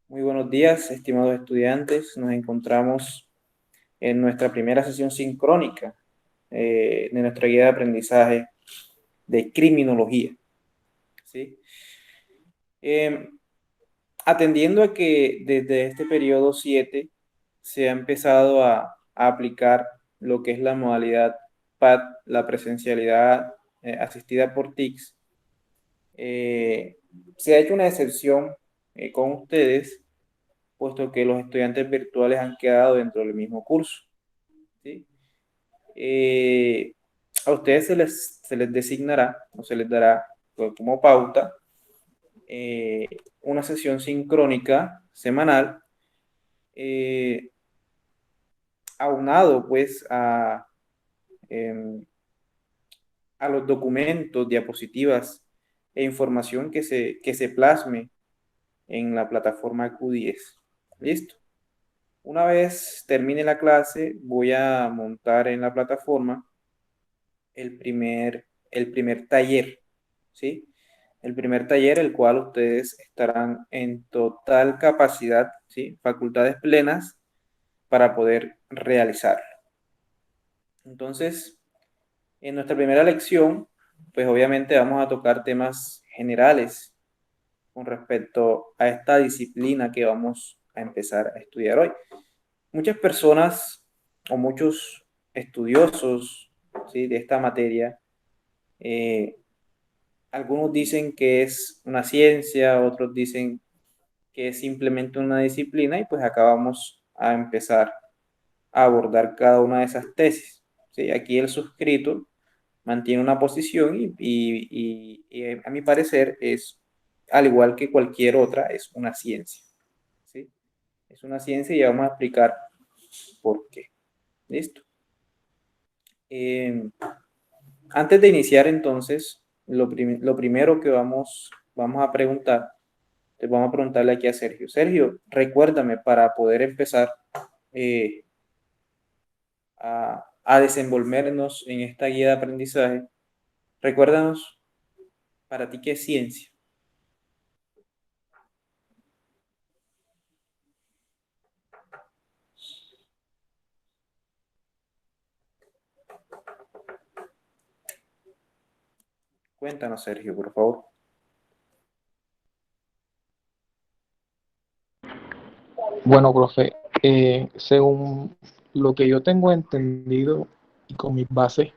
Muy buenos días, estimados estudiantes. Nos encontramos en nuestra primera sesión sincrónica de nuestra guía de aprendizaje de criminología. ¿Sí? Eh, Atendiendo a que desde este periodo 7 se ha empezado a aplicar lo que es la modalidad PAD, la presencialidad asistida por TICS, eh, se ha hecho una excepción con ustedes, puesto que los estudiantes virtuales han quedado dentro del mismo curso. ¿Sí? Eh, a ustedes se les designará o se les dará pues, como pauta eh, una sesión sincrónica semanal, eh, aunado pues em, a los documentos, diapositivas e información que se plasme en la plataforma Q10. ¿Listo? Una vez termine la clase, voy a montar en la plataforma el primer taller, ¿sí? El primer taller, el cual ustedes estarán en total capacidad, ¿sí? Facultades plenas para poder realizarlo. Entonces, en nuestra primera lección, pues obviamente vamos a tocar temas generales con respecto a esta disciplina que vamos a empezar a estudiar hoy. Muchas personas o muchos estudiosos, ¿sí? De esta materia, eh, algunos dicen que es una ciencia, otros dicen que es simplemente una disciplina y pues acá vamos a empezar a abordar cada una de esas tesis. ¿Sí? Aquí el suscrito mantiene una posición y a mi parecer es, al igual que cualquier otra, es una ciencia. ¿Sí? Es una ciencia y ya vamos a explicar por qué. ¿Listo? Eh, Antes de iniciar entonces, lo primero que vamos a preguntar. Entonces vamos a preguntarle aquí a Sergio. Sergio, recuérdame para poder empezar eh, a desenvolvernos en esta guía de aprendizaje. Recuérdanos para ti qué es ciencia. Cuéntanos, Sergio, por favor. Bueno, profe, según lo que yo tengo entendido y con mis bases,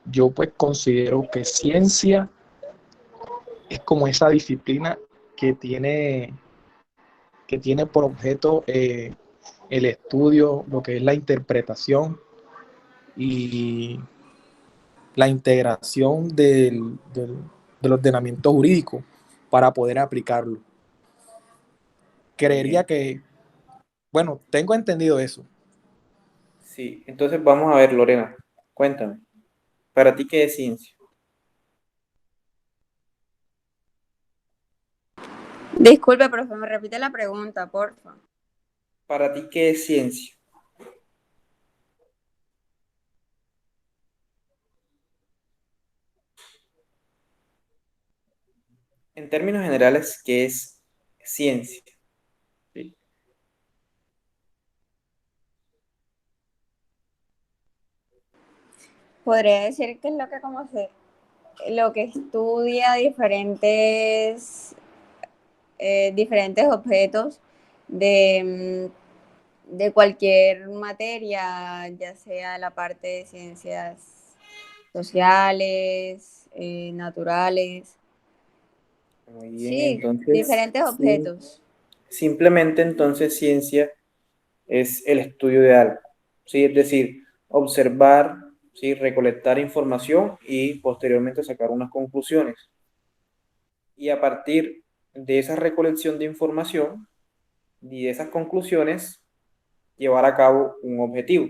yo pues considero que ciencia es como esa disciplina que tiene, que tiene por objeto el estudio, lo que es la interpretación y la integración del ordenamiento jurídico para poder aplicarlo. Muy Creería bien. que, bueno, tengo entendido eso. Sí, entonces vamos a ver, Lorena, cuéntame, para ti qué es ciencia. Disculpe, profe, me repite la pregunta, porfa. Para ti qué es ciencia. En términos generales, ¿qué es ciencia? ¿Sí? Podría decir que es lo que lo que estudia diferentes objetos de, de cualquier materia, ya sea la parte de ciencias sociales, naturales. Muy bien, Sí, entonces, diferentes objetos. simplemente entonces ciencia es el estudio de algo, ¿sí? Es decir, observar, ¿sí? Recolectar información y posteriormente sacar unas conclusiones. Y a partir de esa recolección de información y de esas conclusiones, llevar a cabo un objetivo,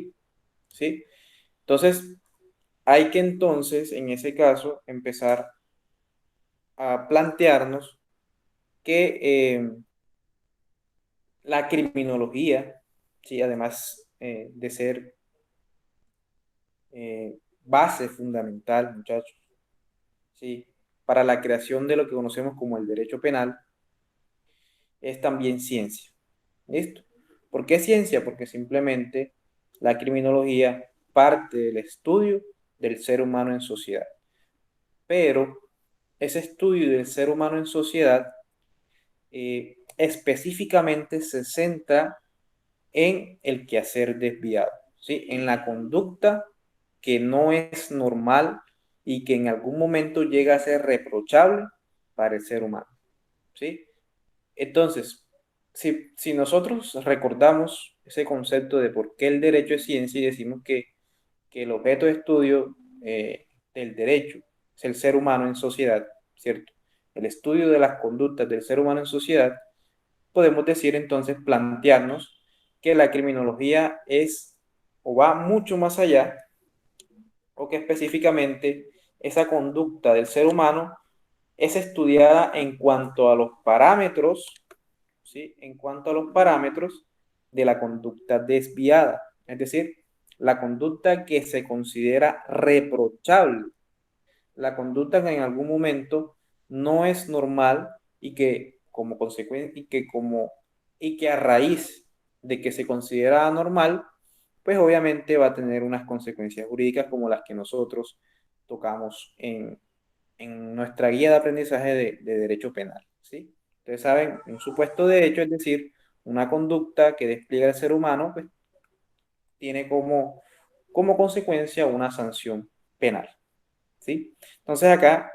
¿sí? Entonces, hay que entonces, en ese caso, empezar a plantearnos que la criminología, ¿sí? Además de ser base fundamental, muchachos, ¿sí? Para la creación de lo que conocemos como el derecho penal, es también ciencia. ¿Listo? ¿Por qué ciencia? Porque simplemente la criminología parte del estudio del ser humano en sociedad. Pero ese estudio del ser humano en sociedad específicamente se centra en el quehacer desviado, ¿sí? En la conducta que no es normal y que en algún momento llega a ser reprochable para el ser humano, ¿sí? Entonces, si nosotros recordamos ese concepto de por qué el derecho es ciencia y decimos que el objeto de estudio del derecho es el ser humano en sociedad, ¿cierto? El estudio de las conductas del ser humano en sociedad, podemos decir entonces, plantearnos que la criminología es o va mucho más allá o que específicamente esa conducta del ser humano es estudiada en cuanto a los parámetros, ¿sí? En cuanto a los parámetros de la conducta desviada, es decir, la conducta que se considera reprochable, la conducta que en algún momento no es normal y que como consecuencia y que a raíz de que se considera anormal, pues obviamente va a tener unas consecuencias jurídicas como las que nosotros tocamos en nuestra guía de aprendizaje de derecho penal, ¿sí? Ustedes saben, un supuesto derecho, es decir, una conducta que despliega el ser humano, pues tiene como consecuencia una sanción penal, ¿sí? Entonces acá,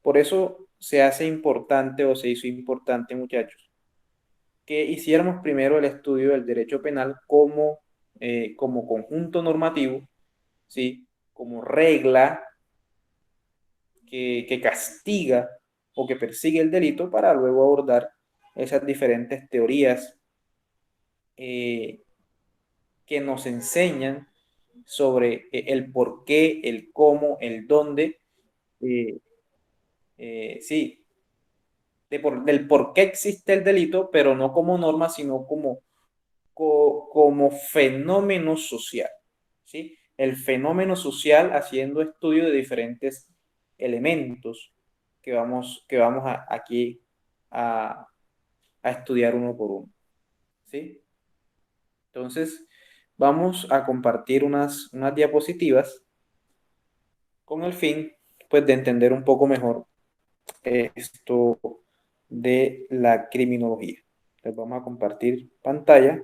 por eso se hace importante o se hizo importante, muchachos, que hiciéramos primero el estudio del derecho penal como conjunto normativo, ¿sí? Como regla que castiga o que persigue el delito para luego abordar esas diferentes teorías eh, que nos enseñan sobre el por qué, el cómo, el dónde, eh, sí, del por qué existe el delito, pero no como norma, sino como fenómeno social, ¿sí? El fenómeno social haciendo estudio de diferentes elementos que vamos aquí a, a estudiar uno por uno, ¿sí? Entonces, vamos a compartir unas diapositivas con el fin, pues, de entender un poco mejor esto de la criminología. Entonces, vamos a compartir pantalla.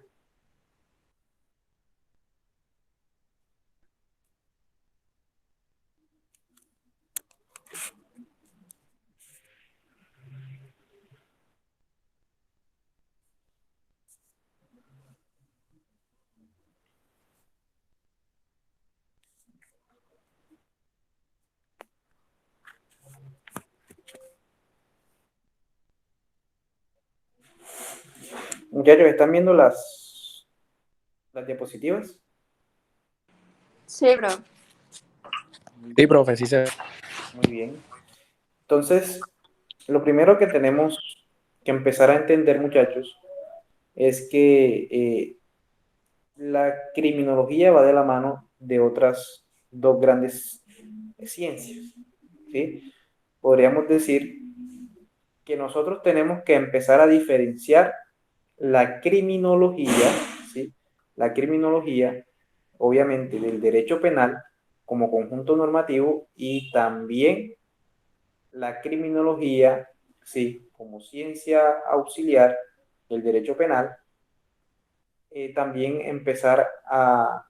Muchachos, ¿están viendo las diapositivas? Sí, bro. Sí, profe, sí se... Muy bien. Entonces, lo primero que tenemos que empezar a entender, muchachos, es que la criminología va de la mano de otras dos grandes ciencias, ¿sí? Podríamos decir que nosotros tenemos que empezar a diferenciar la criminología, ¿sí? La criminología, obviamente, del derecho penal como conjunto normativo y también la criminología, sí, como ciencia auxiliar del derecho penal, también empezar a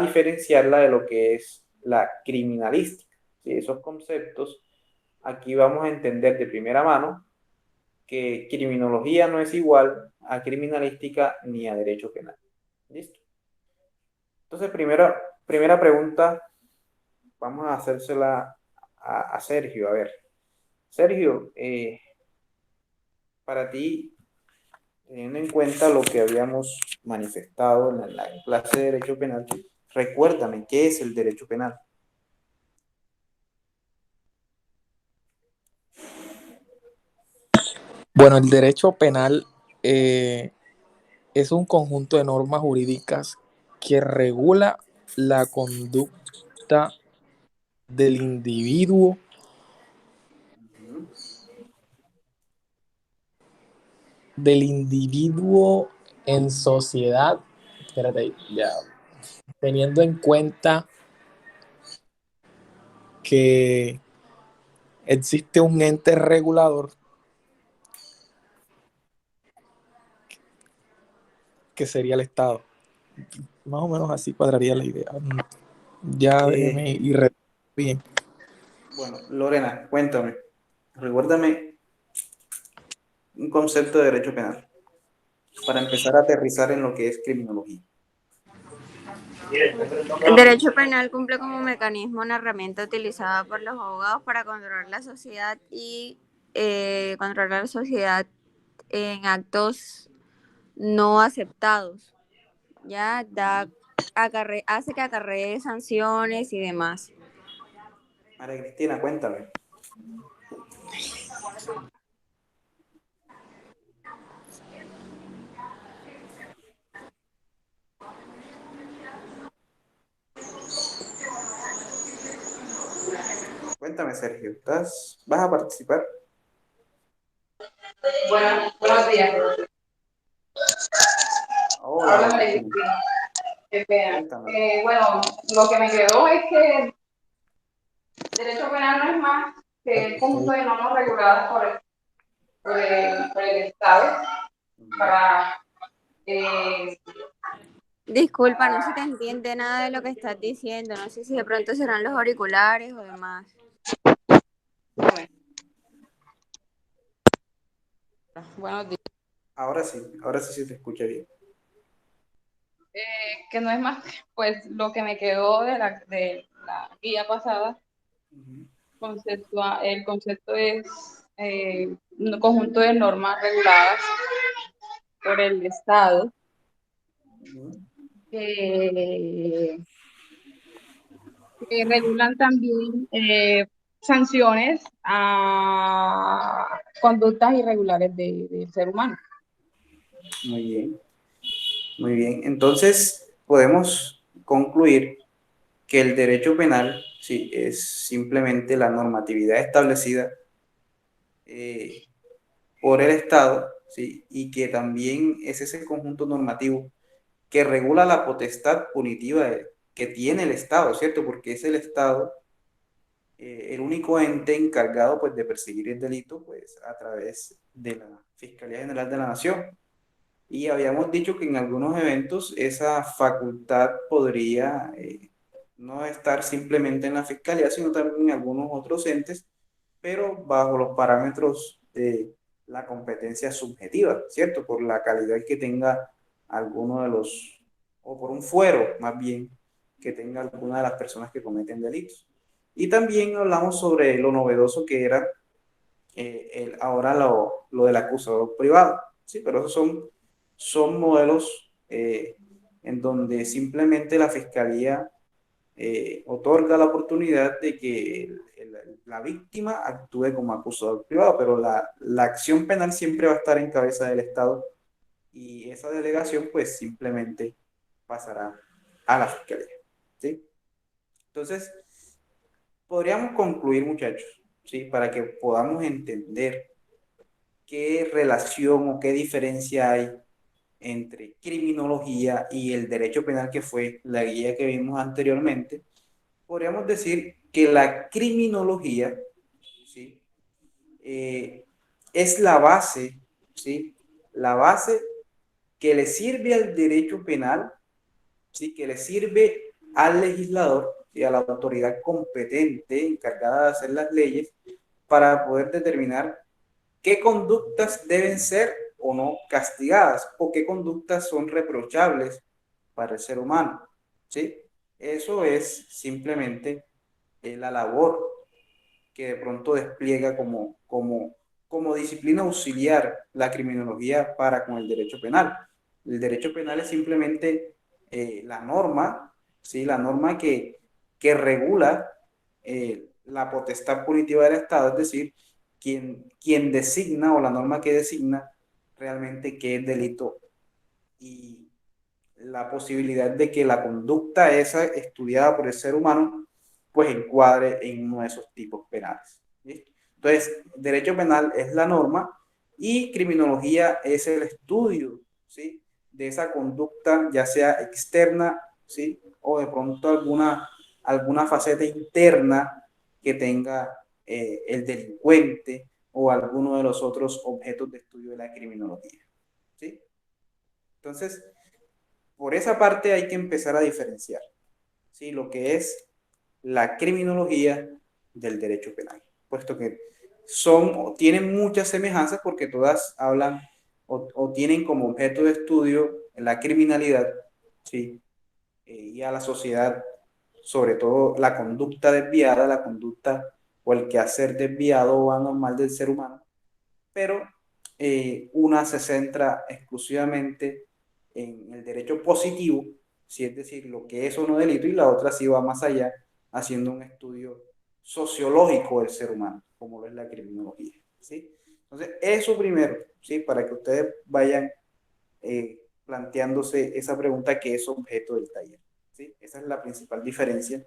diferenciarla de lo que es la criminalística. ¿Sí? Esos conceptos, aquí vamos a entender de primera mano que criminología no es igual a criminalística ni a derecho penal. ¿Listo? Entonces, primera pregunta, vamos a hacérsela a Sergio. A ver, Sergio, para ti, teniendo en cuenta lo que habíamos manifestado en la clase de derecho penal, recuérdame, ¿qué es el derecho penal? Bueno, el derecho penal eh, es un conjunto de normas jurídicas que regula la conducta del individuo del individuo en sociedad, espérate, ya, teniendo en cuenta que existe un ente regulador que sería el Estado. Más o menos así cuadraría la idea. Ya déjeme ir bien. Bueno, Lorena, cuéntame, recuérdame un concepto de derecho penal para empezar a aterrizar en lo que es criminología. El derecho penal cumple como mecanismo una herramienta utilizada por los abogados para controlar la sociedad y controlar la sociedad en actos no aceptados. Ya hace que acarree sanciones y demás. María Cristina, cuéntame. Cuéntame, Sergio, ¿vas a participar? Buenos días. Hola, Habla María María Cristina. Cristina. Qué pena. Cuéntame. Bueno, lo que me quedó es que el derecho penal no es más que el conjunto de normas reguladas por el Estado para... Disculpa, no se te entiende nada de lo que estás diciendo. No sé si de pronto serán los auriculares o demás. Buenos días. Ahora sí se te escucha bien. Que no es más, pues lo que me quedó de la guía pasada, el concepto es un conjunto de normas reguladas por el Estado que regulan también sanciones a conductas irregulares del ser humano. Muy bien, muy bien. Entonces, podemos concluir que el derecho penal, sí, es simplemente la normatividad establecida por el Estado, sí, y que también es ese conjunto normativo que regula la potestad punitiva que tiene el Estado, ¿cierto? Porque es el Estado el único ente encargado pues, de perseguir el delito pues, a través de la Fiscalía General de la Nación. Y habíamos dicho que en algunos eventos esa facultad podría no estar simplemente en la Fiscalía, sino también en algunos otros entes, pero bajo los parámetros de la competencia subjetiva, ¿cierto? Por la calidad que tenga alguno de los, o por un fuero más bien, que tenga alguna de las personas que cometen delitos. Y también hablamos sobre lo novedoso que era ahora lo del acusador privado, ¿sí? Pero esos son modelos en donde simplemente la fiscalía otorga la oportunidad de que la víctima actúe como acusador privado, pero la acción penal siempre va a estar en cabeza del Estado y esa delegación pues simplemente pasará a la fiscalía, ¿sí? Entonces, podríamos concluir, muchachos, ¿sí? Para que podamos entender qué relación o qué diferencia hay entre criminología y el derecho penal, que fue la guía que vimos anteriormente. Podríamos decir que la criminología, ¿sí? Es la base, ¿sí? La base que le sirve al derecho penal, ¿sí? Que le sirve al legislador y a la autoridad competente encargada de hacer las leyes para poder determinar qué conductas deben ser o no castigadas o qué conductas son reprochables para el ser humano, ¿sí? Eso es simplemente la labor que de pronto despliega como disciplina auxiliar la criminología para con el derecho penal. El derecho penal es simplemente la norma, ¿sí? La norma que regula la potestad punitiva del Estado, es decir, quien designa o la norma que designa realmente qué es delito y la posibilidad de que la conducta esa estudiada por el ser humano pues encuadre en uno de esos tipos penales. ¿Listo? Entonces, derecho penal es la norma Y criminología es el estudio, ¿sí?, de esa conducta, ya sea externa, ¿sí?, o de pronto alguna faceta interna que tenga el delincuente o alguno de los otros objetos de estudio de la criminología, ¿sí? Entonces, por esa parte hay que empezar a diferenciar, ¿sí?, lo que es la criminología del derecho penal, puesto que tienen muchas semejanzas porque todas hablan o tienen como objeto de estudio la criminalidad, ¿sí?, y a la sociedad, sobre todo la conducta desviada, la conducta o el quehacer desviado o anormal del ser humano, pero una se centra exclusivamente en el derecho positivo, ¿sí?, es decir, lo que es o no delito, y la otra sí va más allá, haciendo un estudio sociológico del ser humano, como lo es la criminología, ¿sí? Entonces, eso primero, ¿sí?, para que ustedes vayan planteándose esa pregunta que es objeto del taller, ¿sí? Esa es la principal diferencia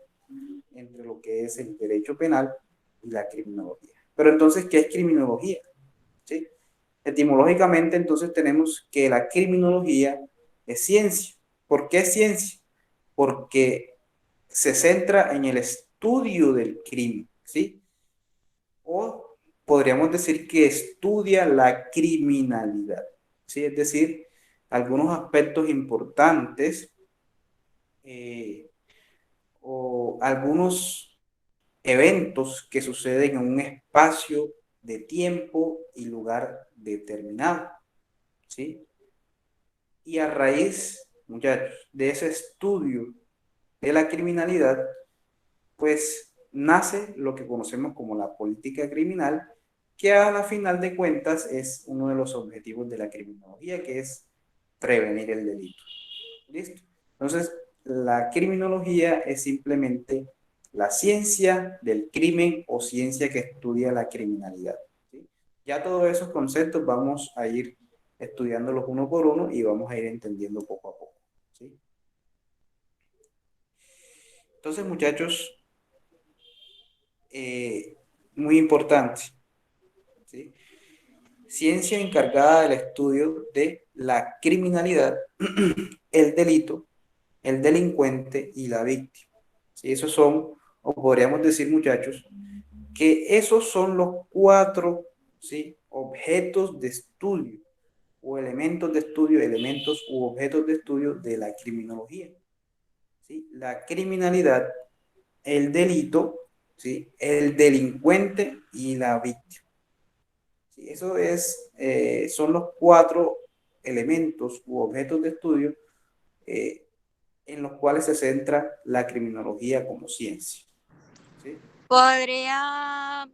entre lo que es el derecho penal y la criminología. Pero entonces, ¿qué es criminología? ¿Sí? Etimológicamente, entonces tenemos que la criminología es ciencia. ¿Por qué es ciencia? Porque se centra en el estudio del crimen, ¿sí? O podríamos decir que estudia la criminalidad, ¿sí? Es decir, algunos aspectos importantes o algunos eventos que suceden en un espacio de tiempo y lugar determinado, ¿sí? Y a raíz, muchachos, de ese estudio de la criminalidad, pues nace lo que conocemos como la política criminal, que a la final de cuentas es uno de los objetivos de la criminología, que es prevenir el delito. ¿Listo? Entonces, la criminología es simplemente la ciencia del crimen o ciencia que estudia la criminalidad, ¿sí? Ya todos esos conceptos vamos a ir estudiándolos uno por uno y vamos a ir entendiendo poco a poco, ¿sí? Entonces, muchachos, muy importante, ¿sí? Ciencia encargada del estudio de la criminalidad, el delito, el delincuente y la víctima. ¿Sí? Esos son, o podríamos decir, muchachos, que esos son los cuatro, ¿sí?, objetos de estudio o elementos de estudio, elementos u objetos de estudio de la criminología, ¿sí? La criminalidad, el delito, ¿sí?, el delincuente y la víctima. ¿Sí? Eso es, son los cuatro elementos u objetos de estudio en los cuales se centra la criminología como ciencia, ¿sí? Podría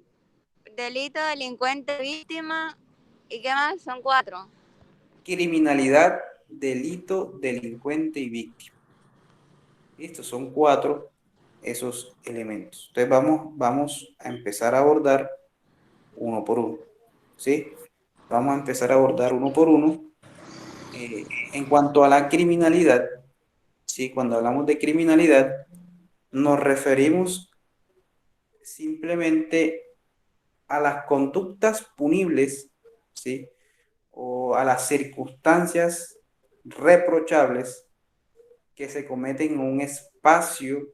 delito, delincuente, víctima, ¿y qué más? Son 4. Criminalidad, delito, delincuente y víctima. Estos son cuatro esos elementos. Entonces vamos a empezar a abordar uno por uno, ¿sí? Vamos a empezar a abordar uno por uno. En cuanto a la criminalidad, ¿sí? Cuando hablamos de criminalidad, nos referimos simplemente a las conductas punibles, ¿sí?, o a las circunstancias reprochables que se cometen en un espacio,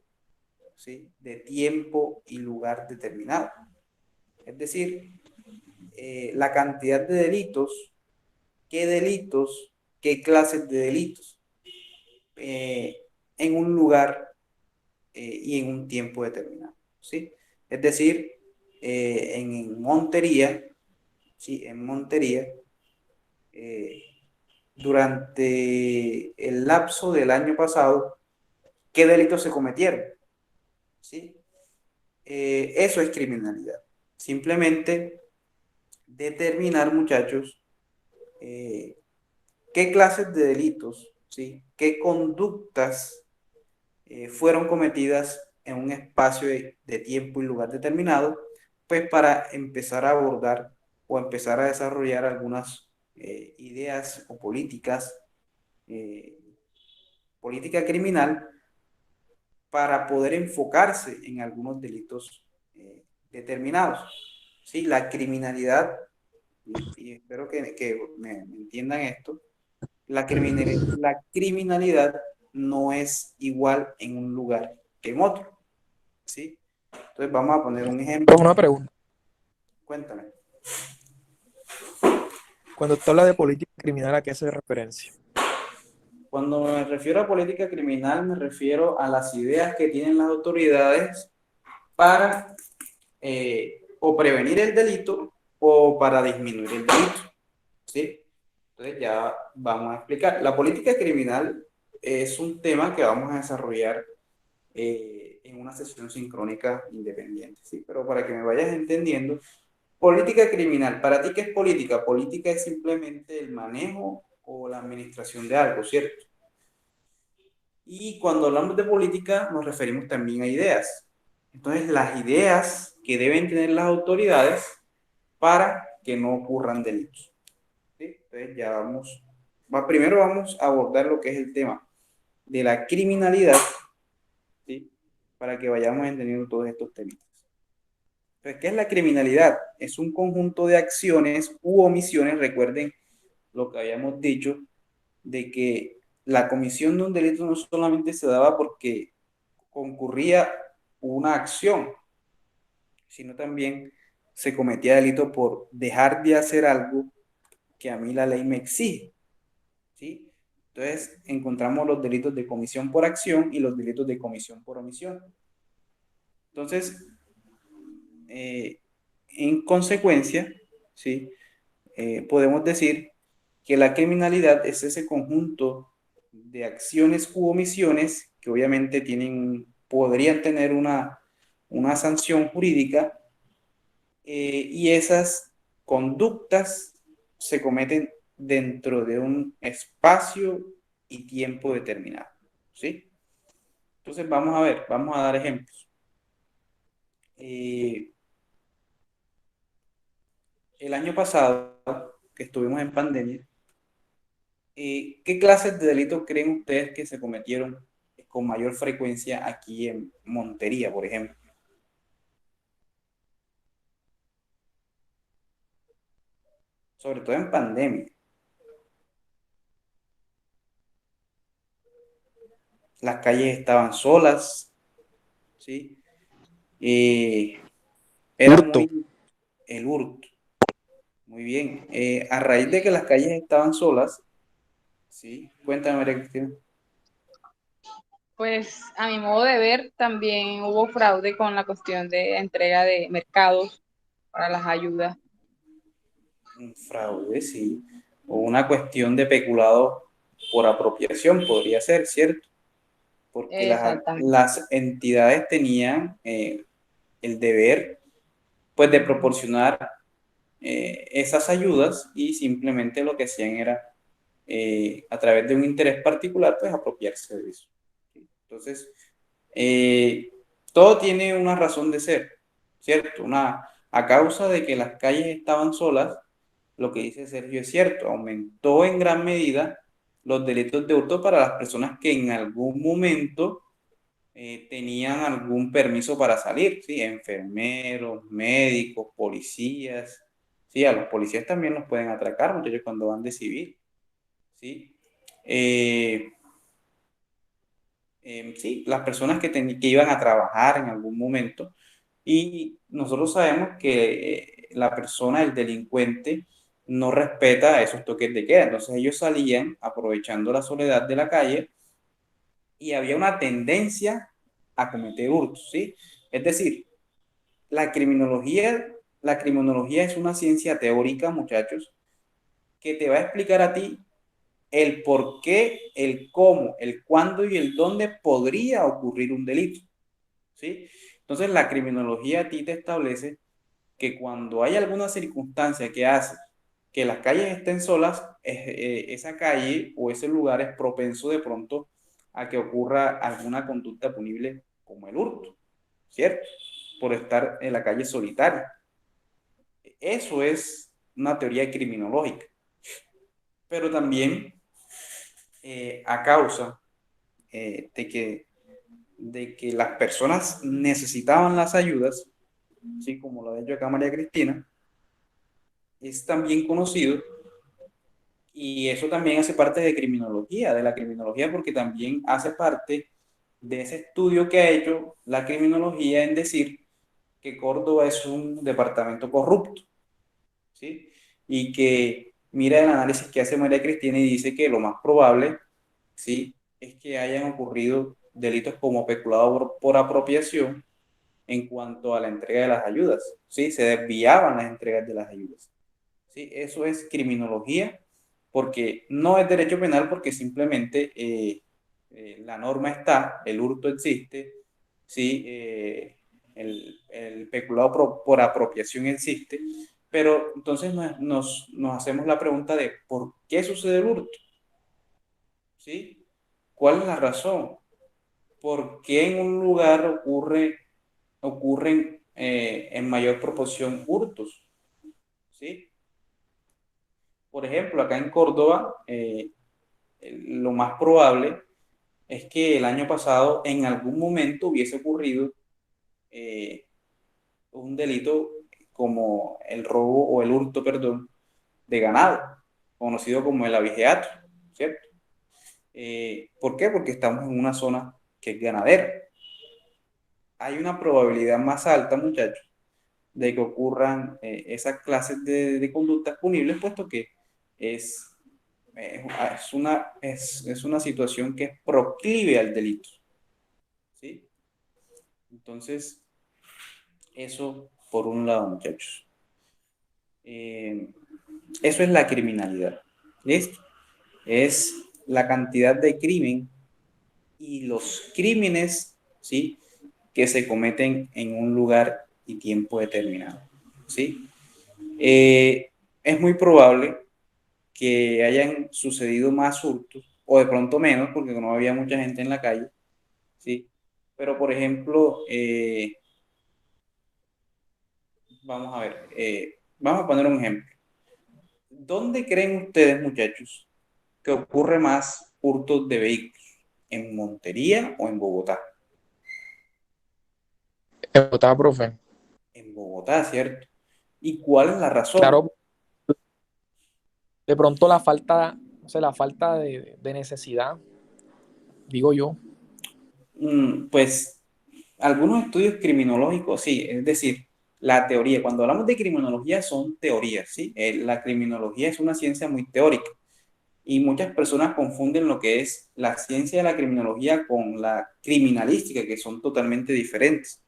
¿sí?, de tiempo y lugar determinado. Es decir, la cantidad de delitos, qué clases de delitos, en un lugar y en un tiempo determinado, ¿sí? Es decir, en Montería, ¿sí?, en Montería, durante el lapso del año pasado, ¿qué delitos se cometieron? ¿Sí? Eso es criminalidad. Simplemente determinar, muchachos, qué clases de delitos, ¿sí?, qué conductas fueron cometidas en un espacio de tiempo y lugar determinado, pues para empezar a abordar o empezar a desarrollar algunas ideas o política criminal para poder enfocarse en algunos delitos determinados. ¿Sí? La criminalidad y espero que me entiendan esto, la criminalidad no es igual en un lugar que en otro, ¿sí? Entonces vamos a poner un ejemplo. Una pregunta. Cuéntame. Cuando usted habla de política criminal, ¿a qué hace referencia? Cuando me refiero a política criminal, me refiero a las ideas que tienen las autoridades para o prevenir el delito o para disminuir el delito, ¿sí? Entonces ya vamos a explicar. La política criminal es un tema que vamos a desarrollar en una sesión sincrónica independiente, ¿sí? Pero para que me vayas entendiendo, política criminal, ¿para ti qué es política? Política es simplemente el manejo o la administración de algo, ¿cierto? Y cuando hablamos de política nos referimos también a ideas. Entonces, las ideas que deben tener las autoridades para que no ocurran delitos, ¿sí? Entonces, ya primero vamos a abordar lo que es el tema de la criminalidad, ¿sí? Para que vayamos entendiendo todos estos temas. Entonces, ¿qué es la criminalidad? Es un conjunto de acciones u omisiones, recuerden lo que habíamos dicho, de que la comisión de un delito no solamente se daba porque concurría una acción, sino también se cometía delito por dejar de hacer algo que a mí la ley me exige, ¿sí? Entonces encontramos los delitos de comisión por acción y los delitos de comisión por omisión. Entonces, eh, en consecuencia, ¿sí? Podemos decir que la criminalidad es ese conjunto de acciones u omisiones que obviamente podrían tener una sanción jurídica, y esas conductas se cometen dentro de un espacio y tiempo determinado, ¿sí? Entonces vamos a dar ejemplos. Eh, el año pasado, que estuvimos en pandemia, ¿qué clases de delitos creen ustedes que se cometieron con mayor frecuencia aquí en Montería, por ejemplo? Sobre todo en pandemia. Las calles estaban solas, ¿sí? Era Hurto. muy el hurto. Muy bien. A raíz de que las calles estaban solas, ¿sí? Cuéntame, María Cristina. Pues a mi modo de ver, también hubo fraude con la cuestión de entrega de mercados para las ayudas. Un fraude, sí. O una cuestión de peculado por apropiación, podría ser, ¿cierto? Porque Exactamente. las entidades tenían el deber, pues, de proporcionar esas ayudas y simplemente lo que hacían era, a través de un interés particular, pues, apropiarse de eso. Entonces, eh, todo tiene una razón de ser, ¿cierto? A causa de que las calles estaban solas, lo que dice Sergio es cierto, aumentó en gran medida los delitos de hurto para las personas que en algún momento tenían algún permiso para salir, ¿sí? Enfermeros, médicos, policías, ¿sí? A los policías también los pueden atracar, muchachos, cuando van de civil, ¿sí? Eh, sí, las personas que iban a trabajar en algún momento. Y nosotros sabemos que la persona, el delincuente, no respeta esos toques de queda. Entonces ellos salían aprovechando la soledad de la calle y había una tendencia a cometer hurtos, ¿sí? Es decir, la criminología, la criminología es una ciencia teórica, muchachos, que te va a explicar a ti el por qué, el cómo, el cuándo y el dónde podría ocurrir un delito, ¿sí? Entonces, la criminología a ti te establece que cuando hay alguna circunstancia que hace que las calles estén solas, esa calle o ese lugar es propenso de pronto a que ocurra alguna conducta punible como el hurto, ¿cierto? Por estar en la calle solitaria. Eso es una teoría criminológica, pero también a causa de que las personas necesitaban las ayudas, ¿sí? Como lo ha dicho acá María Cristina, es también conocido y eso también hace parte de criminología, de la criminología, porque también hace parte de ese estudio que ha hecho la criminología en decir que Córdoba es un departamento corrupto, ¿sí? Y que mira el análisis que hace María Cristina y dice que lo más probable, ¿sí? Es que hayan ocurrido delitos como peculado por apropiación en cuanto a la entrega de las ayudas, ¿sí? Se desviaban las entregas de las ayudas, ¿sí? Eso es criminología, porque no es derecho penal, porque simplemente la norma está, el hurto existe, ¿sí? El peculado por apropiación existe, pero entonces nos hacemos la pregunta de ¿por qué sucede el hurto? ¿Sí? ¿Cuál es la razón? ¿Por qué en un lugar ocurren en mayor proporción hurtos? ¿Sí? Por ejemplo, acá en Córdoba, lo más probable es que el año pasado en algún momento hubiese ocurrido eh, un delito como el robo o el hurto, perdón, de ganado, conocido como el abigeato, ¿cierto? ¿Por qué? Porque estamos en una zona que es ganadera. Hay una probabilidad más alta, muchachos, de que ocurran esas clases de conductas punibles, puesto que es, es una situación que es proclive al delito, ¿sí? Entonces, eso por un lado, muchachos. Eh, Eso es la criminalidad. ¿Listo? Es la cantidad de crimen y los crímenes, ¿sí? Que se cometen en un lugar y tiempo determinado, ¿sí? Es muy probable que hayan sucedido más hurtos, o de pronto menos, porque no había mucha gente en la calle, ¿sí? Pero, por ejemplo, vamos a ver, vamos a poner un ejemplo. ¿Dónde creen ustedes, muchachos, que ocurre más hurtos de vehículos? ¿En Montería o en Bogotá? En Bogotá, profe. En Bogotá, ¿cierto? ¿Y cuál es la razón? Claro, de pronto la falta, o sea, la falta de necesidad, digo yo. Pues algunos estudios criminológicos, sí, es decir, la teoría, cuando hablamos de criminología son teorías, ¿sí? La criminología es una ciencia muy teórica y muchas personas confunden lo que es la ciencia de la criminología con la criminalística, que son totalmente diferentes,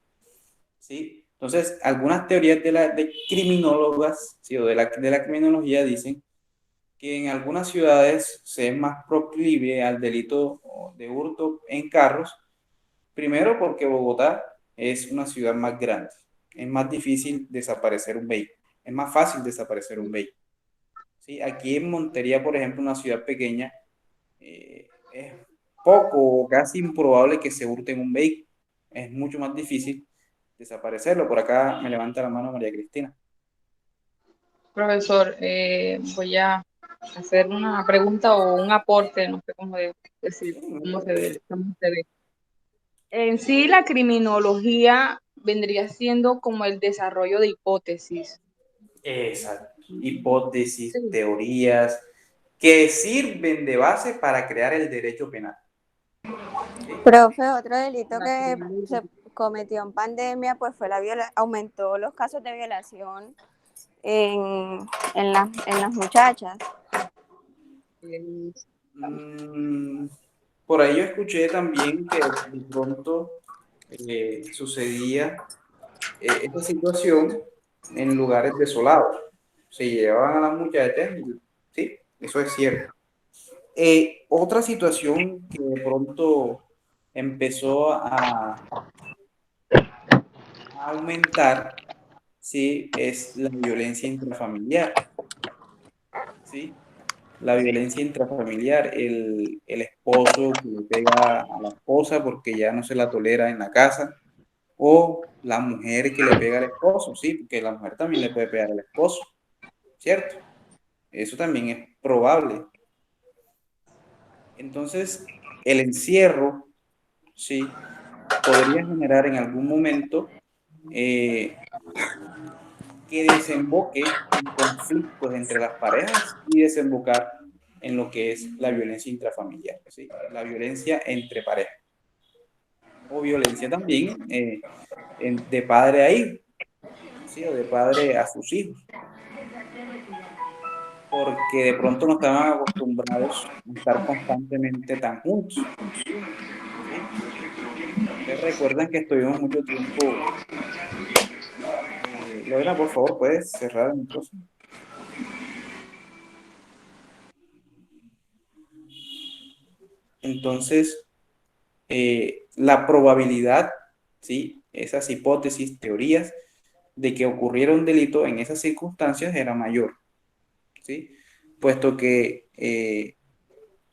¿sí? Entonces, algunas teorías de criminólogas, ¿sí? O de la criminología dicen que en algunas ciudades se es más proclive al delito de hurto en carros. Primero porque Bogotá es una ciudad más grande. Es más difícil desaparecer un vehículo. Es más fácil desaparecer un vehículo. ¿Sí? Aquí en Montería, por ejemplo, una ciudad pequeña, es poco o casi improbable que se hurte en un vehículo. Es mucho más difícil desaparecerlo. Por acá me levanta la mano María Cristina. Profesor, voy a hacer una pregunta o un aporte, no sé cómo decir, cómo se ve. En sí, la criminología vendría siendo como el desarrollo de hipótesis. Exacto. Hipótesis, Sí. teorías que sirven de base para crear el derecho penal. ¿Sí? Profe, otro delito La que se criminología. cometió en pandemia, pues fue aumentó los casos de violación en, en las muchachas. Mm, por ahí yo escuché también que de pronto sucedía esta situación en lugares desolados. Se llevaban a las muchachas y sí, eso es cierto. Otra situación que de pronto empezó a aumentar, sí, es la violencia intrafamiliar, ¿sí? La violencia intrafamiliar, el esposo que le pega a la esposa porque ya no se la tolera en la casa, o la mujer que le pega al esposo, sí, porque la mujer también le puede pegar al esposo, ¿cierto? Eso también es probable. Entonces, el encierro, sí, podría generar en algún momento eh, que desemboque en conflictos entre las parejas y desembocar en lo que es la violencia intrafamiliar, ¿sí? La violencia entre parejas. O violencia también de padre a hijo, ¿sí? O de padre a sus hijos. Porque de pronto no estaban acostumbrados a estar constantemente tan juntos, ¿sí? Ustedes recuerdan que estuvimos mucho tiempo. Lorena, por favor, ¿puedes cerrar el micrófono? Entonces, la probabilidad, ¿sí? Esas hipótesis, teorías de que ocurriera un delito en esas circunstancias era mayor, ¿sí? Puesto que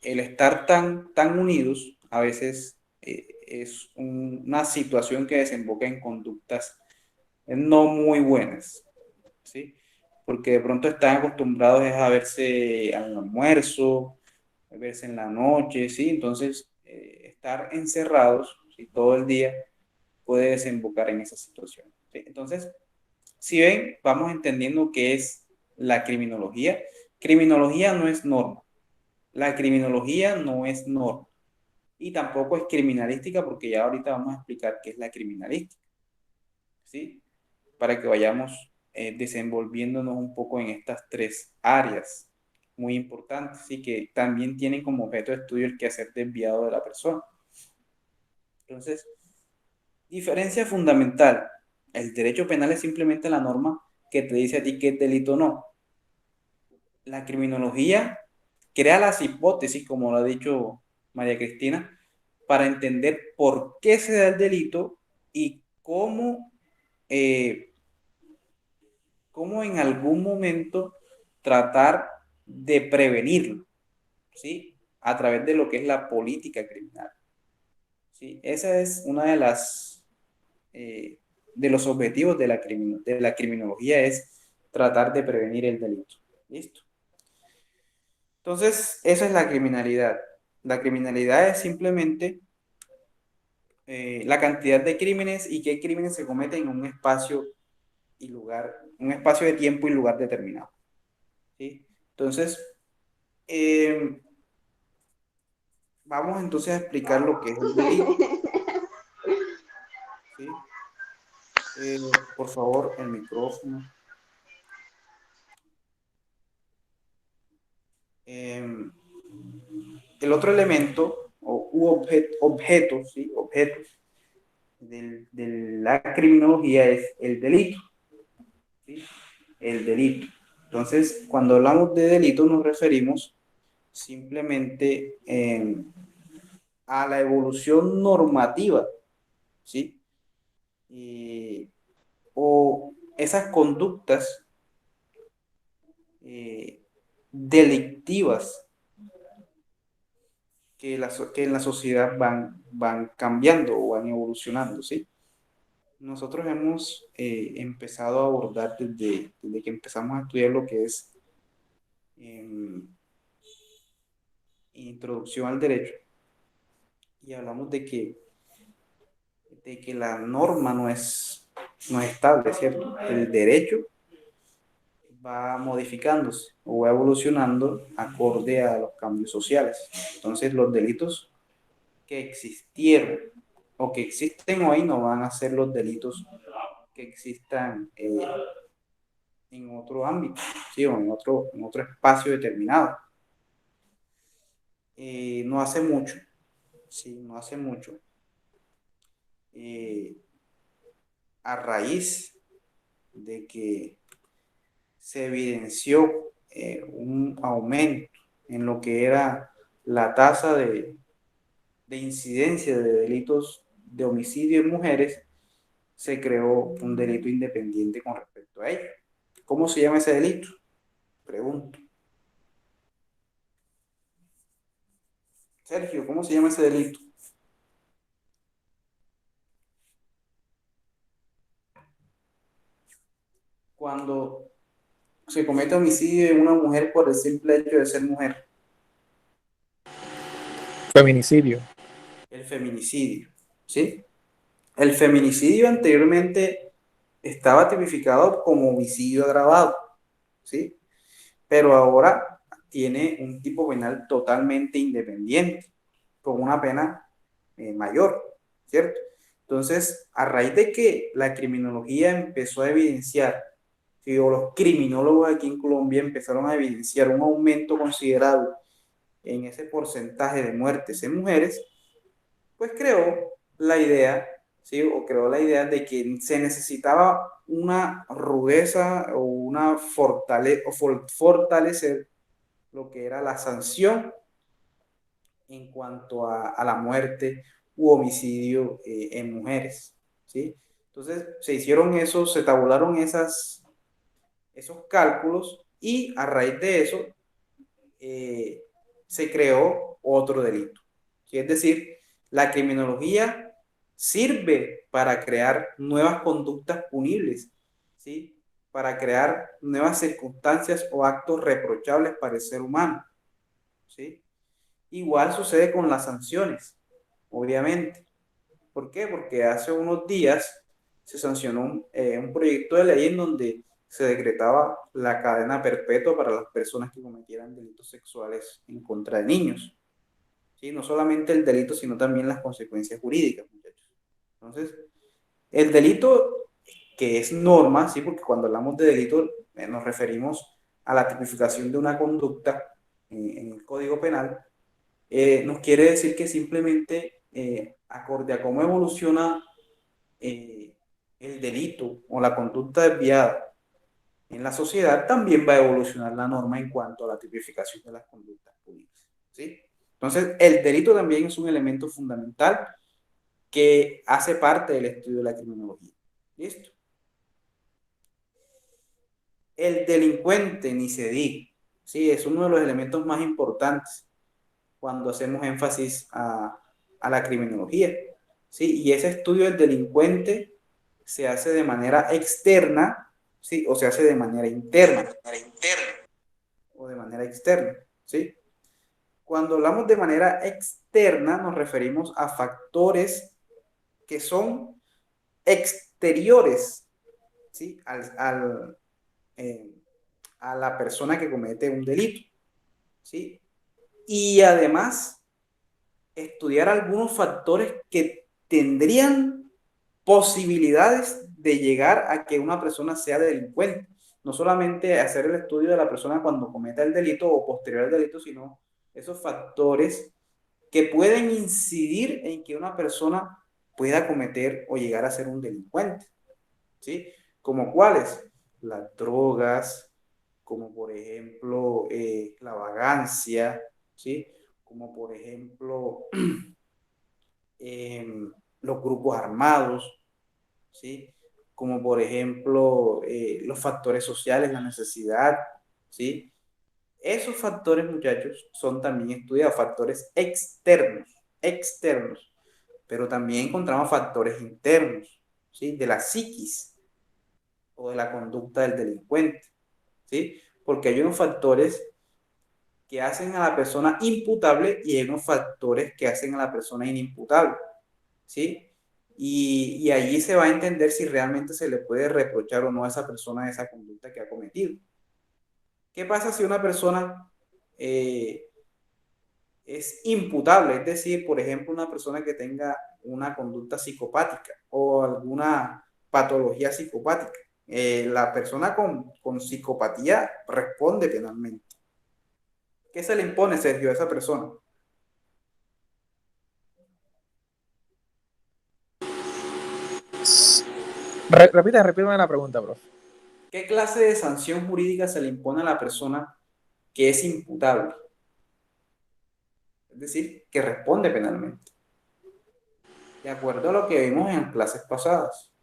el estar tan unidos a veces es una situación que desemboca en conductas no muy buenas, ¿sí? Porque de pronto están acostumbrados a verse al almuerzo, a verse en la noche, ¿sí? Entonces, estar encerrados, ¿sí? Todo el día puede desembocar en esa situación, ¿sí? Entonces, si ven, vamos entendiendo qué es la criminología. Criminología no es norma. La criminología no es norma. Y tampoco es criminalística, porque ya ahorita vamos a explicar qué es la criminalística, ¿sí? Para que vayamos desenvolviéndonos un poco en estas tres áreas muy importantes, ¿sí? Que también tienen como objeto de estudio el quehacer desviado de la persona. Entonces, diferencia fundamental. El derecho penal es simplemente la norma que te dice a ti qué es delito o no. La criminología crea las hipótesis, como lo ha dicho María Cristina, para entender por qué se da el delito y eh, cómo en algún momento tratar de prevenirlo, ¿sí? A través de lo que es la política criminal, ¿sí? Esa es una de los objetivos de la criminología, es tratar de prevenir el delito. ¿Listo? Entonces, esa es la criminalidad. La criminalidad es simplemente la cantidad de crímenes y qué crímenes se cometen en un espacio y lugar, un espacio de tiempo y lugar determinado, ¿sí? Entonces, eh, vamos entonces a explicar lo que es el delito, ¿sí? Por favor, el micrófono. Eh, el otro elemento objeto, ¿sí? Objetos de la criminología es el delito, ¿sí? El delito. Entonces, cuando hablamos de delito nos referimos simplemente a la evolución normativa, ¿sí? O esas conductas delictivas que en la sociedad van cambiando o van evolucionando, ¿sí? Nosotros hemos empezado a abordar desde que empezamos a estudiar lo que es introducción al derecho, y hablamos de que la norma no es estable, ¿cierto? El derecho va modificándose o va evolucionando acorde a los cambios sociales. Entonces, los delitos que existieron o que existen hoy no van a ser los delitos que existan en otro ámbito, ¿sí? O en otro espacio determinado. No hace mucho, sí, no hace mucho, eh, a raíz de que se evidenció un aumento en lo que era la tasa de incidencia de delitos de homicidio en mujeres, se creó un delito independiente con respecto a ello. ¿Cómo se llama ese delito? Pregunto. Sergio, ¿cómo se llama ese delito? Cuando se comete homicidio en una mujer por el simple hecho de ser mujer. Feminicidio. El feminicidio, ¿sí? El feminicidio anteriormente estaba tipificado como homicidio agravado, ¿sí? Pero ahora tiene un tipo penal totalmente independiente, con una pena mayor, ¿cierto? Entonces, a raíz de que la criminología empezó a evidenciar, ¿sí? O los criminólogos aquí en Colombia empezaron a evidenciar un aumento considerable en ese porcentaje de muertes en mujeres, pues creó la idea, ¿sí? O creó la idea de que se necesitaba una rudeza o una fortalecer lo que era la sanción en cuanto a la muerte u homicidio en mujeres, ¿sí? Entonces se hicieron esos, se tabularon esos cálculos y a raíz de eso eh, se creó otro delito. ¿Sí? Es decir, la criminología sirve para crear nuevas conductas punibles, ¿sí? Para crear nuevas circunstancias o actos reprochables para el ser humano, ¿sí? Igual sucede con las sanciones, obviamente. ¿Por qué? Porque hace unos días se sancionó un proyecto de ley en donde se decretaba la cadena perpetua para las personas que cometieran delitos sexuales en contra de niños. ¿Sí? No solamente el delito, sino también las consecuencias jurídicas, muchachos. Entonces, el delito que es norma, ¿sí? Porque cuando hablamos de delito nos referimos a la tipificación de una conducta en el Código Penal, nos quiere decir que simplemente, acorde a cómo evoluciona eh, el delito o la conducta desviada en la sociedad, también va a evolucionar la norma en cuanto a la tipificación de las conductas públicas, ¿sí? Entonces, el delito también es un elemento fundamental que hace parte del estudio de la criminología. ¿Listo? El delincuente, ni se diga, ¿sí? Es uno de los elementos más importantes cuando hacemos énfasis a la criminología, ¿sí? Y ese estudio del delincuente se hace de manera externa, ¿sí? O se hace de manera interna, o de manera externa, ¿sí? Cuando hablamos de manera externa nos referimos a factores que son exteriores, ¿sí? Eh, a la persona que comete un delito, ¿sí? Y además estudiar algunos factores que tendrían posibilidades de llegar a que una persona sea delincuente. No solamente hacer el estudio de la persona cuando cometa el delito o posterior al delito, sino esos factores que pueden incidir en que una persona pueda cometer o llegar a ser un delincuente, ¿sí? ¿Como cuáles? Las drogas, como por ejemplo la vagancia, ¿sí? Como por ejemplo los grupos armados, ¿sí? Como por ejemplo los factores sociales, la necesidad, ¿sí? Esos factores, muchachos, son también estudiados, factores externos, pero también encontramos factores internos, ¿sí? De la psiquis o de la conducta del delincuente, ¿sí? Porque hay unos factores que hacen a la persona imputable y hay unos factores que hacen a la persona inimputable, ¿sí? Y allí se va a entender si realmente se le puede reprochar o no a esa persona esa conducta que ha cometido. ¿Qué pasa si una persona es imputable? Es decir, por ejemplo, una persona que tenga una conducta psicopática o alguna patología psicopática. La persona con psicopatía responde penalmente. ¿Qué se le impone, Sergio, a esa persona? Repítame la pregunta, profe. ¿Qué clase de sanción jurídica se le impone a la persona que es imputable? Es decir, que responde penalmente. De acuerdo a lo que vimos en clases pasadas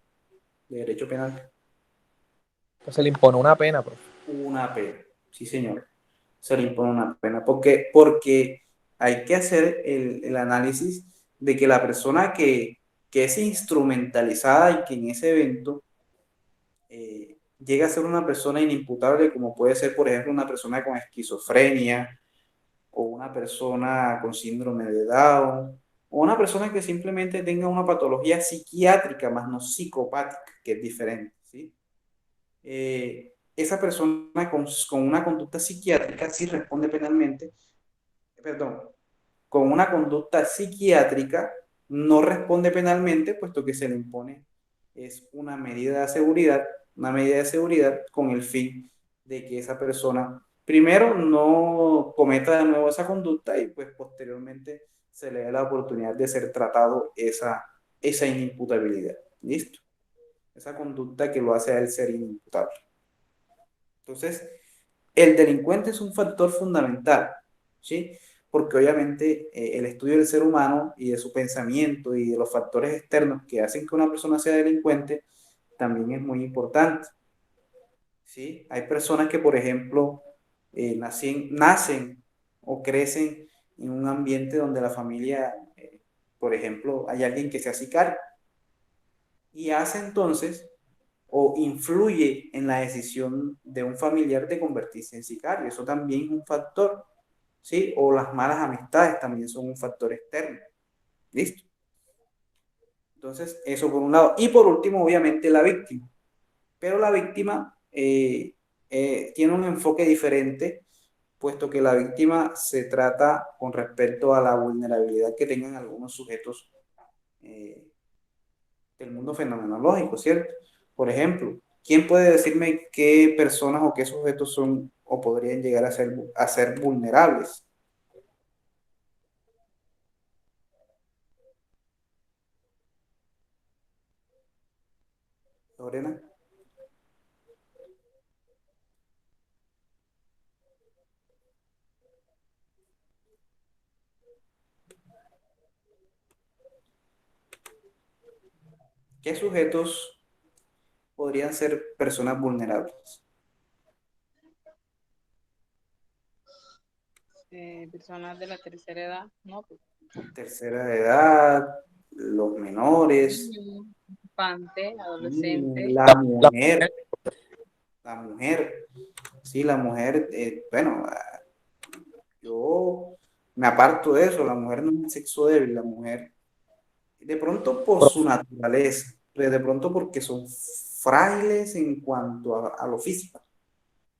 de derecho penal. Se le impone una pena, profe. Una pena, sí señor. Se le impone una pena. Porque hay que hacer el análisis de que la persona que es instrumentalizada y que en ese evento llega a ser una persona inimputable, como puede ser, por ejemplo, una persona con esquizofrenia o una persona con síndrome de Down o una persona que simplemente tenga una patología psiquiátrica más no psicopática, que es diferente, ¿sí? esa persona con una conducta psiquiátrica sí responde penalmente, perdón, con una conducta psiquiátrica no responde penalmente, puesto que se le impone es una medida de seguridad con el fin de que esa persona primero no cometa de nuevo esa conducta y pues posteriormente se le dé la oportunidad de ser tratado esa inimputabilidad. ¿Listo? Esa conducta que lo hace a él ser inimputable. Entonces, el delincuente es un factor fundamental, ¿sí? Porque obviamente el estudio del ser humano y de su pensamiento y de los factores externos que hacen que una persona sea delincuente también es muy importante, ¿sí? Hay personas que, por ejemplo, nacen o crecen en un ambiente donde la familia, por ejemplo, hay alguien que sea sicario y hace entonces o influye en la decisión de un familiar de convertirse en sicario. Eso también es un factor, ¿sí? O las malas amistades también son un factor externo. ¿Listo? Entonces, eso por un lado. Y por último, obviamente, la víctima. Pero la víctima tiene un enfoque diferente, puesto que la víctima se trata con respecto a la vulnerabilidad que tengan algunos sujetos eh, del mundo fenomenológico, ¿cierto? Por ejemplo, ¿quién puede decirme qué personas o qué sujetos son o podrían llegar a ser vulnerables? Lorena, ¿qué sujetos podrían ser personas vulnerables? Personas de la tercera edad, ¿no? Pues, Tercera edad, los menores, niños, infantes, adolescentes. la La- mujer, la mujer, sí, la mujer, bueno, yo me aparto de eso, la mujer no es un sexo débil, la mujer de pronto por su naturaleza, pero de pronto porque son frágiles en cuanto a lo físico,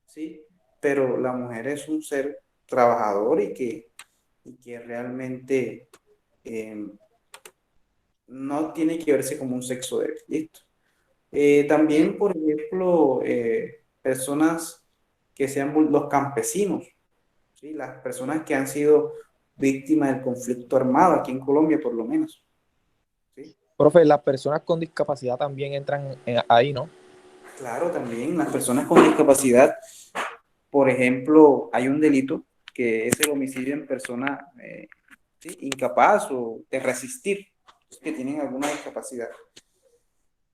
¿sí? Pero la mujer es un ser trabajador y que realmente eh, no tiene que verse como un sexo débil, ¿listo? También, por ejemplo, personas que sean los campesinos, ¿sí? Las personas que han sido víctimas del conflicto armado, aquí en Colombia por lo menos, ¿sí? Profe, las personas con discapacidad también entran ahí, ¿no? Claro, también las personas con discapacidad, por ejemplo, hay un delito que es el homicidio en persona ¿sí? incapaz o de resistir, que tienen alguna discapacidad.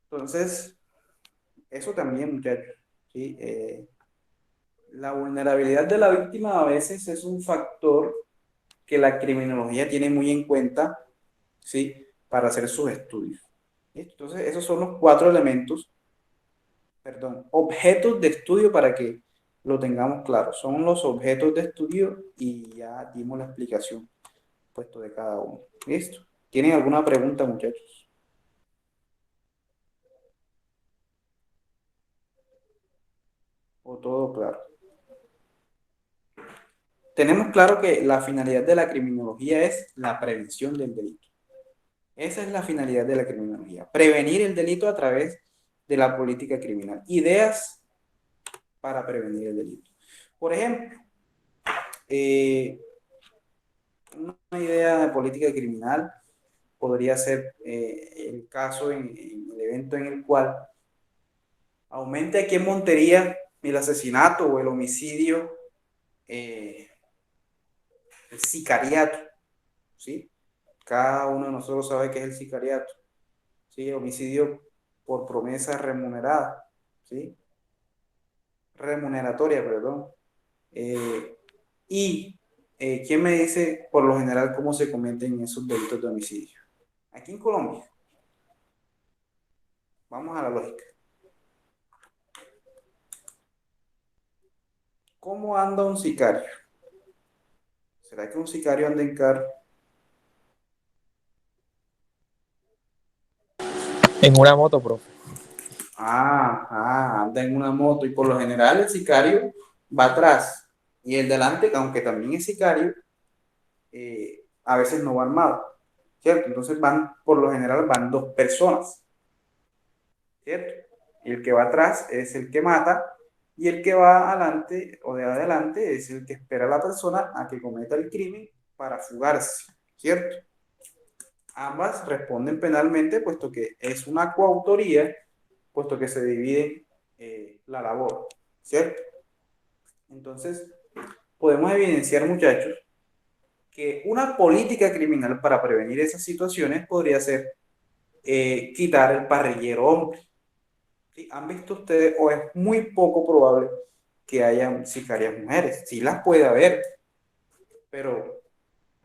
Entonces, eso también, muchachos, ¿sí? La vulnerabilidad de la víctima a veces es un factor que la criminología tiene muy en cuenta, ¿sí? Para hacer sus estudios. ¿Listo? Entonces, esos son los cuatro elementos, perdón, objetos de estudio para que lo tengamos claro. Son los objetos de estudio y ya dimos la explicación puesto de cada uno. ¿Listo? ¿Tienen alguna pregunta, muchachos? ¿O todo claro? Tenemos claro que la finalidad de la criminología es la prevención del delito. Esa es la finalidad de la criminología, prevenir el delito a través de la política criminal. Ideas para prevenir el delito. Por ejemplo, eh, una idea de política criminal podría ser el caso en el evento en el cual aumente aquí en Montería el asesinato o el homicidio, el sicariato, ¿sí? Cada uno de nosotros sabe qué es el sicariato, ¿sí? Homicidio por promesa remunerada, ¿sí? Remuneratoria, perdón. Eh, y ¿quién me dice por lo general cómo se cometen esos delitos de homicidio? Aquí en Colombia, vamos a la lógica. ¿Cómo anda un sicario? ¿Será que un sicario anda en carro? En una moto, profe. anda en una moto y por lo general el sicario va atrás y el delante, aunque también es sicario, a veces no va armado, ¿cierto? Entonces por lo general van dos personas, ¿cierto? Y el que va atrás es el que mata y el que va adelante o de adelante es el que espera a la persona a que cometa el crimen para fugarse, ¿cierto? Ambas responden penalmente puesto que es una coautoría, puesto que se divide la labor, ¿cierto? Entonces, podemos evidenciar, muchachos, que una política criminal para prevenir esas situaciones podría ser quitar el parrillero hombre. ¿Sí? ¿Han visto ustedes, o es muy poco probable que haya sicarias mujeres? Sí las puede haber, pero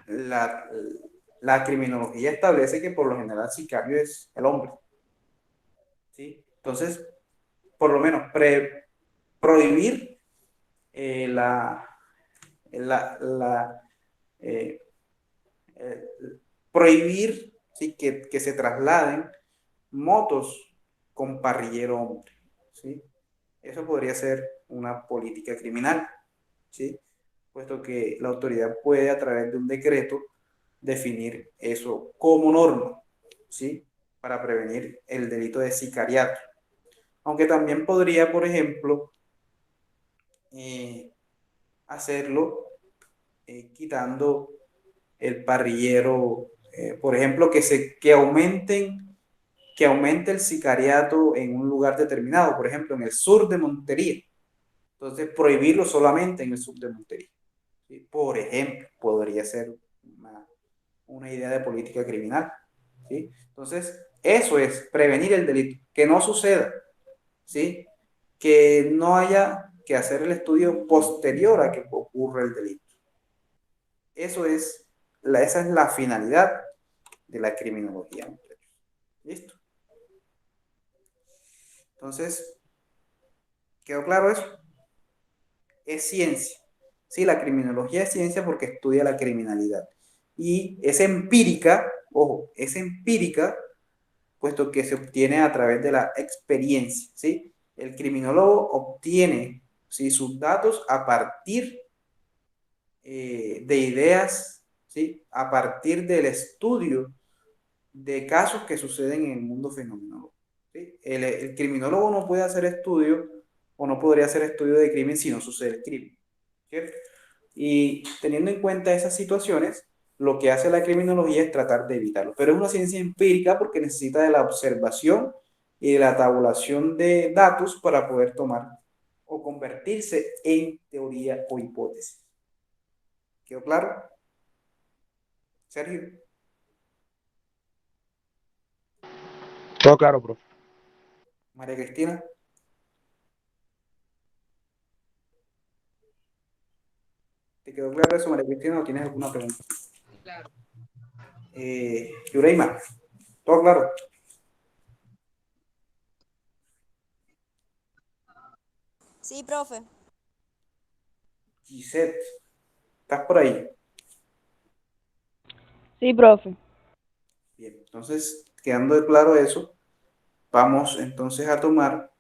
la, la criminología establece que por lo general sicario es el hombre. ¿Sí? Entonces, por lo menos prohibir la, la eh, eh, prohibir, ¿sí? Que se trasladen motos con parrillero hombre, ¿sí? Eso podría ser una política criminal, ¿sí? Puesto que la autoridad puede a través de un decreto definir eso como norma, ¿sí? Para prevenir el delito de sicariato. Aunque también podría, por ejemplo, eh, hacerlo quitando el parrillero, por ejemplo, que aumente el sicariato en un lugar determinado, por ejemplo, en el sur de Montería. Entonces, prohibirlo solamente en el sur de Montería. ¿Sí? Por ejemplo, podría ser una idea de política criminal. ¿Sí? Entonces, eso es prevenir el delito, que no suceda, ¿sí? Que no haya que hacer el estudio posterior a que ocurra el delito. Esa es la finalidad de la criminología. ¿Listo? Entonces, ¿quedó claro eso? Es ciencia. Sí, la criminología es ciencia porque estudia la criminalidad. Y es empírica, ojo, es empírica, puesto que se obtiene a través de la experiencia, ¿sí? El criminólogo obtiene, ¿sí? Sus datos a partir de ideas, ¿sí? A partir del estudio de casos que suceden en el mundo fenomenológico. ¿Sí? El criminólogo no puede hacer estudio o no podría hacer estudio de crimen si no sucede el crimen, ¿cierto? Y teniendo en cuenta esas situaciones, lo que hace la criminología es tratar de evitarlo. Pero es una ciencia empírica porque necesita de la observación y de la tabulación de datos para poder tomar o convertirse en teoría o hipótesis. ¿Quedó claro? Sergio. Todo claro, profe. María Cristina. ¿Te quedó claro eso, María Cristina, o tienes alguna pregunta? Claro. Yureima, ¿todo claro? Sí, profe. Gisette, ¿estás por ahí? Sí, profe. Bien, entonces, quedando claro eso, vamos entonces a tomar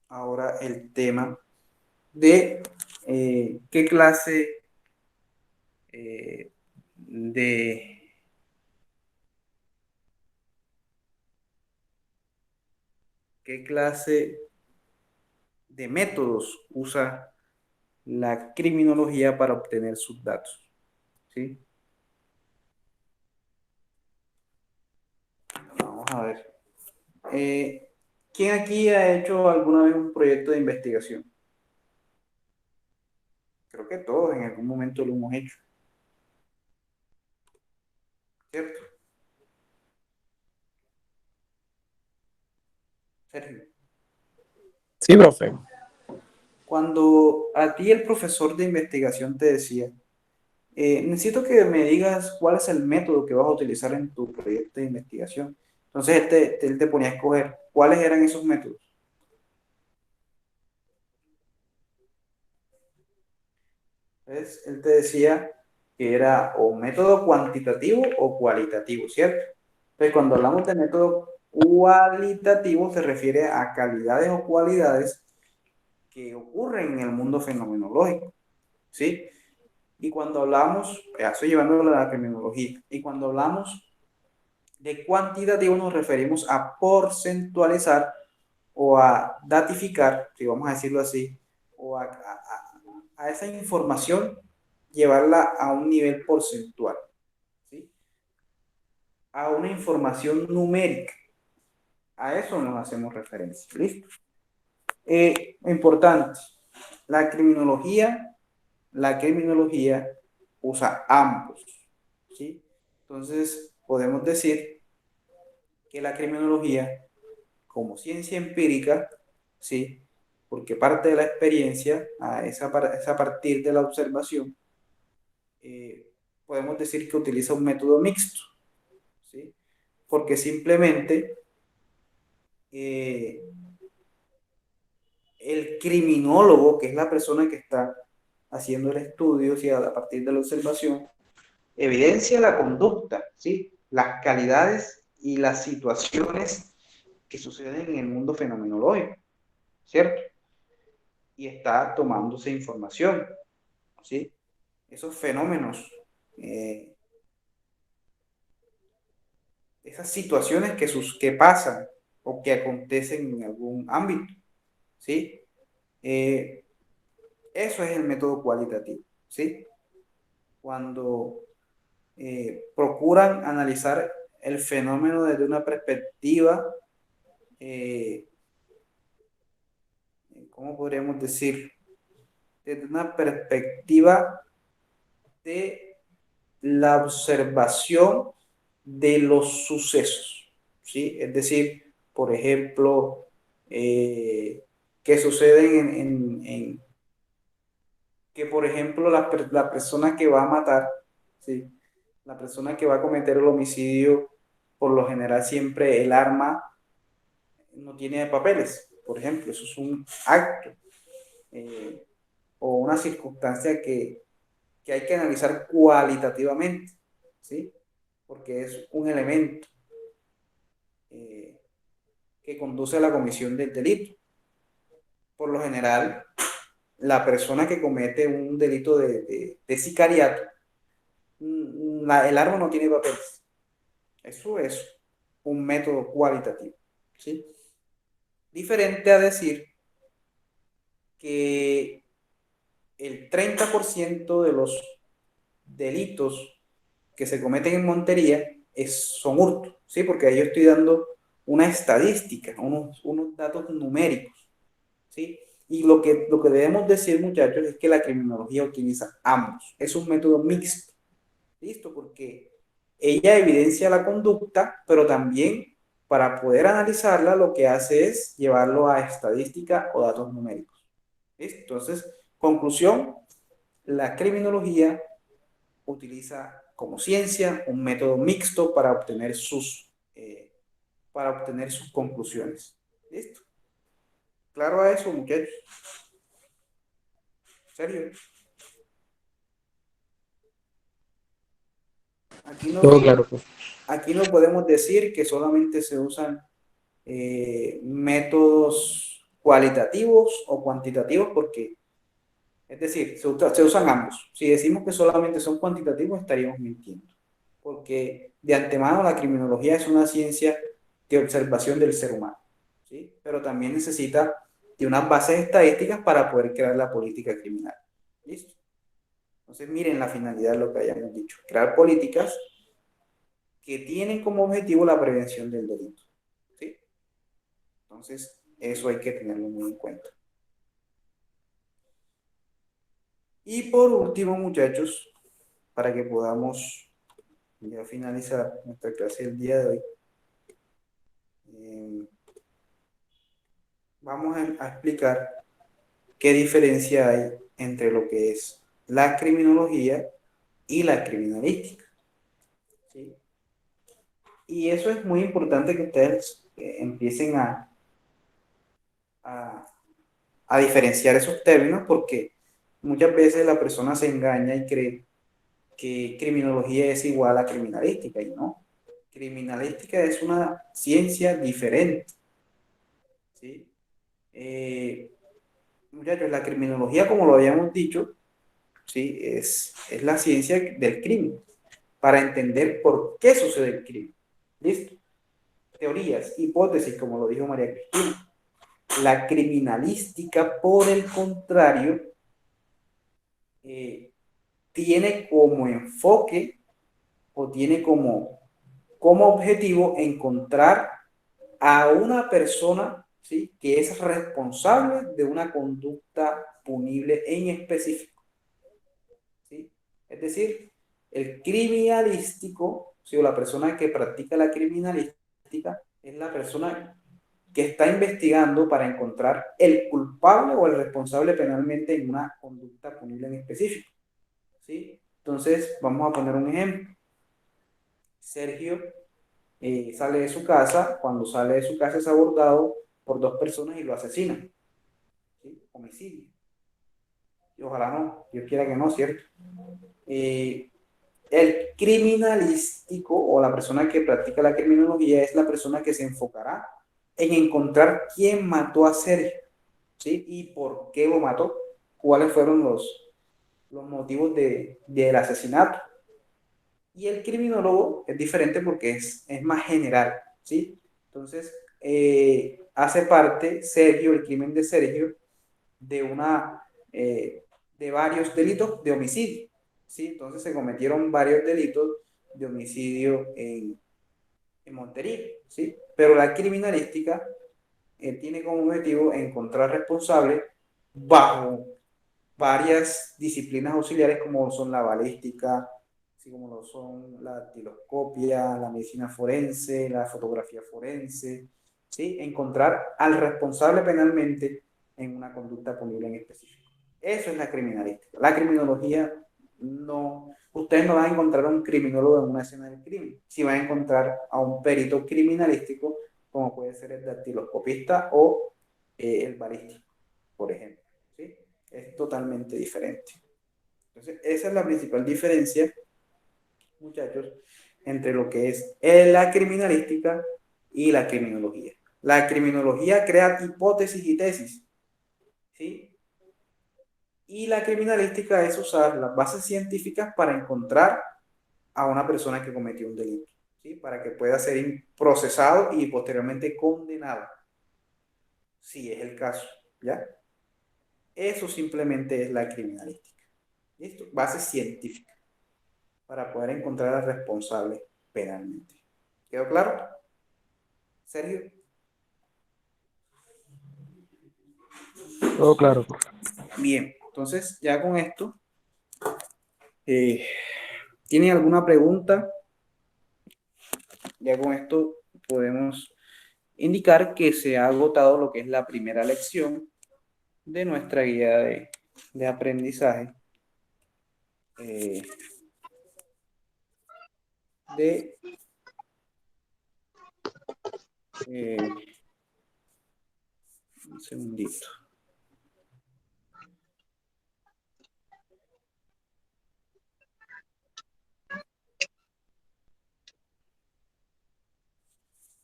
ahora el tema de qué clase eh, de qué clase de métodos usa la criminología para obtener sus datos, ¿sí? Vamos a ver. ¿Quién aquí ha hecho alguna vez un proyecto de investigación? Creo que todos en algún momento lo hemos hecho, ¿cierto? Sergio. Sí, profe. Cuando a ti el profesor de investigación te decía, necesito que me digas cuál es el método que vas a utilizar en tu proyecto de investigación. Entonces él te ponía a escoger cuáles eran esos métodos. Entonces él te decía que era o método cuantitativo o cualitativo, ¿cierto? Entonces cuando hablamos de método Cualitativo se refiere a calidades o cualidades que ocurren en el mundo fenomenológico, ¿sí? Y cuando hablamos, eso llevándolo a la criminología, y cuando hablamos de cuantitativo nos referimos a porcentualizar o a datificar, si vamos a decirlo así, o a esa información llevarla a un nivel porcentual, ¿sí? A una información numérica. A eso nos hacemos referencia. ¿Listo? Importante, la criminología usa ambos, ¿sí? Entonces, podemos decir que la criminología, como ciencia empírica, ¿sí? Porque parte de la experiencia, es a partir de la observación, podemos decir que utiliza un método mixto, ¿sí? Porque simplemente eh, el criminólogo, que es la persona que está haciendo el estudio, ¿sí? A partir de la observación, evidencia la conducta, ¿sí? Las calidades y las situaciones que suceden en el mundo fenomenológico, ¿cierto? Y está tomándose información, ¿sí? Esos fenómenos, eh, esas situaciones que pasan o que acontecen en algún ámbito, ¿sí? Eso es el método cualitativo, ¿sí? Cuando procuran analizar el fenómeno desde una perspectiva, eh, ¿cómo podríamos decir? Desde una perspectiva de la observación de los sucesos, ¿sí? Es decir, por ejemplo, que suceden que, por ejemplo, la persona que va a matar, ¿sí? La persona que va a cometer el homicidio, por lo general siempre el arma no tiene papeles, por ejemplo, eso es un acto eh, o una circunstancia que hay que analizar cualitativamente, ¿sí? Porque es un elemento eh, que conduce a la comisión del delito. Por lo general, la persona que comete un delito de sicariato, el arma no tiene papeles. Eso es un método cualitativo, ¿sí? Diferente a decir que el 30% de los delitos que se cometen en Montería son hurtos, ¿sí? Porque ahí yo estoy dando una estadística, unos datos numéricos, ¿sí? Y lo que debemos decir, muchachos, es que la criminología utiliza ambos. Es un método mixto, ¿listo? Porque ella evidencia la conducta, pero también para poder analizarla lo que hace es llevarlo a estadística o datos numéricos. ¿Listo? Entonces, conclusión, la criminología utiliza como ciencia un método mixto para obtener sus conclusiones. ¿Listo? Claro a eso, muchachos. ¿En serio? Aquí no, Todo claro, profe. aquí no podemos decir que solamente se usan métodos cualitativos o cuantitativos porque, es decir, se usan ambos. Si decimos que solamente son cuantitativos, estaríamos mintiendo. Porque de antemano la criminología es una ciencia de observación del ser humano, ¿sí? Pero también necesita de unas bases estadísticas para poder crear la política criminal. ¿Listo? Entonces, miren la finalidad de lo que hayamos dicho. Crear políticas que tienen como objetivo la prevención del delito, ¿sí? Entonces, eso hay que tenerlo muy en cuenta. Y por último, muchachos, para que podamos ya finalizar nuestra clase del día de hoy, eh, vamos a explicar qué diferencia hay entre lo que es la criminología y la criminalística, ¿sí? Y eso es muy importante que ustedes empiecen a, a diferenciar esos términos porque muchas veces la persona se engaña y cree que criminología es igual a criminalística y no. criminalística es una ciencia diferente, ¿sí? Muchachos, la criminología, como lo habíamos dicho, ¿sí? Es la ciencia del crimen, para entender por qué sucede el crimen. ¿Listo? Teorías, hipótesis, como lo dijo María Cristina. La criminalística, por el contrario, tiene como enfoque o tiene como objetivo encontrar a una persona, ¿sí?, que es responsable de una conducta punible en específico, ¿sí? Es decir, el criminalístico, ¿sí?, o la persona que practica la criminalística es la persona que está investigando para encontrar el culpable o el responsable penalmente en una conducta punible en específico, ¿sí? Entonces, vamos a poner un ejemplo. Sergio sale de su casa, cuando sale de su casa es abordado por dos personas y lo asesinan, ¿sí? Homicidio. Y ojalá no, Dios quiera que no, ¿cierto? El criminalístico o la persona que practica la criminología es la persona que se enfocará en encontrar quién mató a Sergio, ¿sí? Y por qué lo mató, cuáles fueron los motivos del asesinato. Y el criminólogo es diferente porque es más general, ¿sí? Entonces, hace parte Sergio, el crimen de Sergio, de de varios delitos de homicidio, ¿sí? Entonces se cometieron varios delitos de homicidio en Montería, ¿sí? Pero la criminalística tiene como objetivo encontrar responsables bajo varias disciplinas auxiliares como son la balística, así como lo son la dactiloscopia, la medicina forense, la fotografía forense, ¿sí? Encontrar al responsable penalmente en una conducta punible en específico. Eso es la criminalística. La criminología no, ustedes no van a encontrar a un criminólogo en una escena del crimen, si van a encontrar a un perito criminalístico como puede ser el dactiloscopista o el balístico, por ejemplo, ¿sí? Es totalmente diferente. Entonces, esa es la principal diferencia, muchachos, entre lo que es la criminalística y la criminología. La criminología crea hipótesis y tesis, ¿sí? Y la criminalística es usar las bases científicas para encontrar a una persona que cometió un delito, ¿sí? Para que pueda ser procesado y posteriormente condenado, si es el caso, ¿ya? Eso simplemente es la criminalística. ¿Listo? Base científica para poder encontrar al responsable penalmente. ¿Quedó claro? ¿Sergio? Todo claro, profe. Bien, entonces ya con esto, ¿tienen alguna pregunta? Ya con esto podemos indicar que se ha agotado lo que es la primera lección de nuestra guía de aprendizaje de un segundito.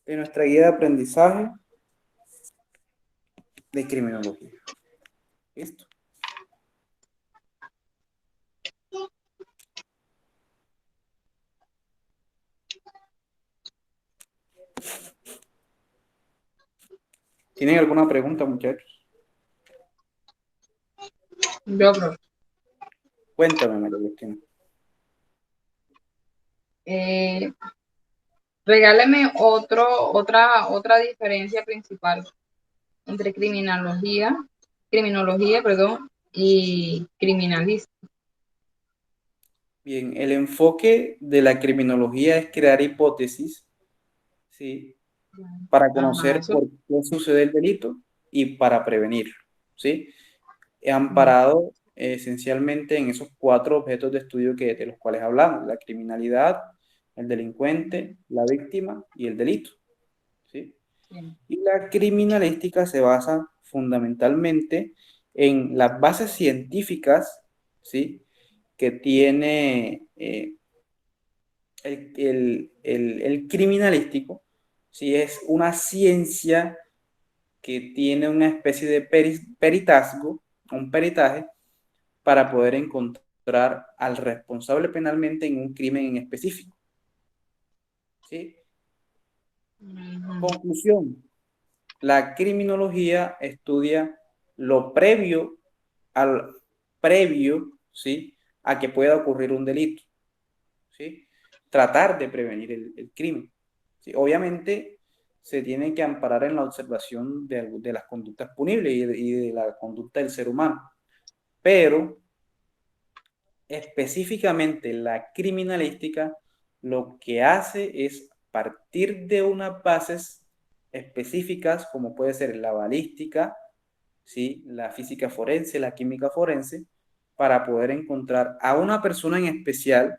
De nuestra guía de aprendizaje de criminología. ¿Listo? ¿Tienen alguna pregunta, muchachos? Yo, profe. Cuéntame, María Cristina. Regáleme otra diferencia principal entre criminología, perdón, y criminalista. Bien, el enfoque de la criminología es crear hipótesis, ¿sí?, para Ajá, conocer eso. por qué sucede el delito y para prevenirlo, ¿sí? Amparado esencialmente en esos cuatro objetos de estudio de los cuales hablamos: la criminalidad, el delincuente, la víctima y el delito, ¿sí? Sí. Y la criminalística se basa fundamentalmente en las bases científicas, ¿sí?, que tiene el criminalístico, ¿sí? Es una ciencia que tiene una especie de peritazgo, un peritaje, para poder encontrar al responsable penalmente en un crimen en específico. ¿Sí? Conclusión, la criminología estudia lo previo, ¿sí? A que pueda ocurrir un delito, ¿sí? Tratar de prevenir el crimen, ¿sí? Obviamente se tiene que amparar en la observación de las conductas punibles y de la conducta del ser humano, pero específicamente la criminalística lo que hace es partir de unas bases específicas como puede ser la balística, ¿sí? La física forense, la química forense, para poder encontrar a una persona en especial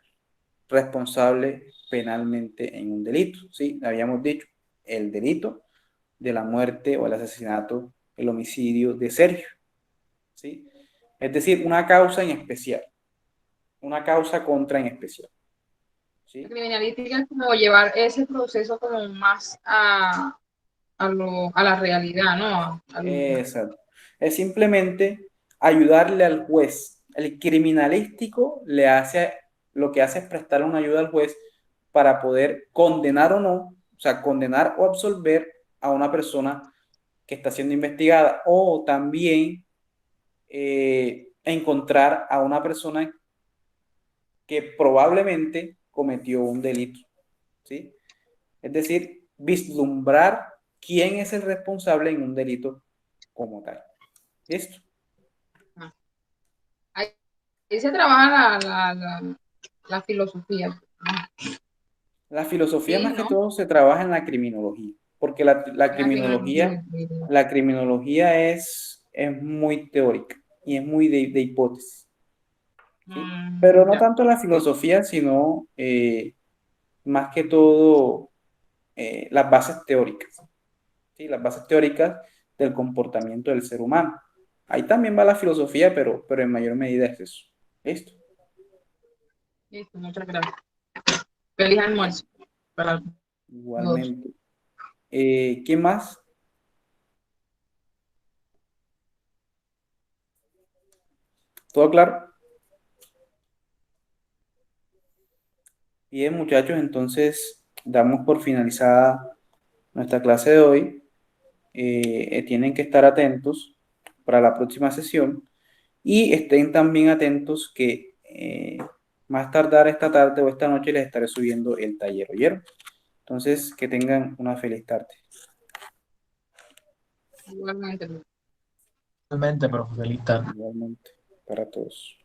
responsable penalmente en un delito. ¿Sí? Habíamos dicho, el delito de la muerte o el asesinato, el homicidio de Sergio. ¿Sí? Es decir, una causa en especial, una causa contra en especial. La ¿Sí? criminalística es como llevar ese proceso como más a la realidad, ¿no? Exacto. Es simplemente ayudarle al juez. El criminalístico lo que hace es prestar una ayuda al juez para poder condenar o no, o sea, condenar o absolver a una persona que está siendo investigada o también encontrar a una persona que probablemente cometió un delito, ¿sí? Es decir, vislumbrar quién es el responsable en un delito como tal. ¿Listo? Ah, ahí se trabaja la filosofía. La filosofía Sí, más que ¿no? todo se trabaja en la criminología, porque La criminalística. la criminología es muy teórica y es muy de hipótesis, ¿sí? Pero no Ya. tanto la Ok. filosofía, sino más que todo las bases teóricas, ¿sí? Las bases teóricas del comportamiento del ser humano. Ahí también va la filosofía, pero en mayor medida es eso. ¿Listo? Listo, muchas gracias. Feliz almuerzo para todos. Igualmente. ¿Quién más? ¿Todo claro? Bien, muchachos, entonces damos por finalizada nuestra clase de hoy. Tienen que estar atentos para la próxima sesión y estén también atentos que más tardar esta tarde o esta noche les estaré subiendo el taller, ¿oyeron? Entonces, que tengan una feliz tarde. Igualmente. Realmente, pero feliz tarde. Igualmente, para todos.